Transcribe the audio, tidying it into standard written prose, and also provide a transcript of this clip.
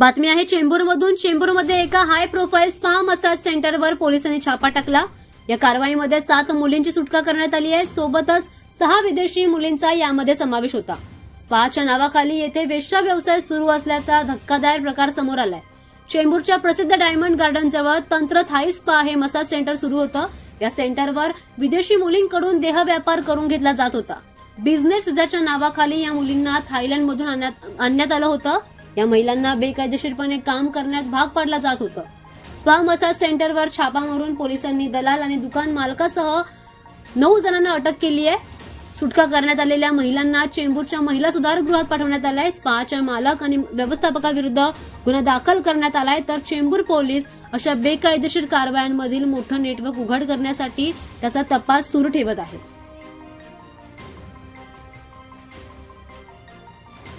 बातमी आहे चेंबूरमधून। चेंबूरमध्ये एका हाय प्रोफाईल स्पा मसाज सेंटरवर पोलिसांनी छापा टाकला। या कारवाईमध्ये 7 मुलींची सुटका करण्यात आली आहे। सोबतच 6 विदेशी मुलींचा यामध्ये समावेश होता। स्पाच्या नावाखाली येथे वेश्या व्यवसाय सुरू असल्याचा धक्कादायक प्रकार समोर आलाय। चेंबूरच्या प्रसिद्ध डायमंड गार्डन जवळ तंत्र थाई स्पा हे मसाज सेंटर सुरू होतं। या सेंटरवर विदेशी मुलींकडून देह व्यापार करून घेतला जात होता। बिझनेस विजाच्या नावाखाली या मुलींना थायलंडमधून आणण्यात आलं होतं। या महिलांना बेकायदेशीरपणे काम करण्यास भाग पाडला जात होतं। स्पा मसाज सेंटरवर छापा मारून पोलिसांनी दलाल आणि दुकान मालकासह 9 जणांना अटक केली आहे। सुटका करण्यात आलेल्या महिलांना चेंबूरच्या महिला सुधारगृहात पाठवण्यात आलाय। स्पाच्या मालक आणि व्यवस्थापकाविरुद्ध गुन्हा दाखल करण्यात आलाय। तर चेंबूर पोलीस अशा बेकायदेशीर कारवायांमधील मोठं नेटवर्क उघड करण्यासाठी त्याचा तपास सुरू ठेवत आहेत।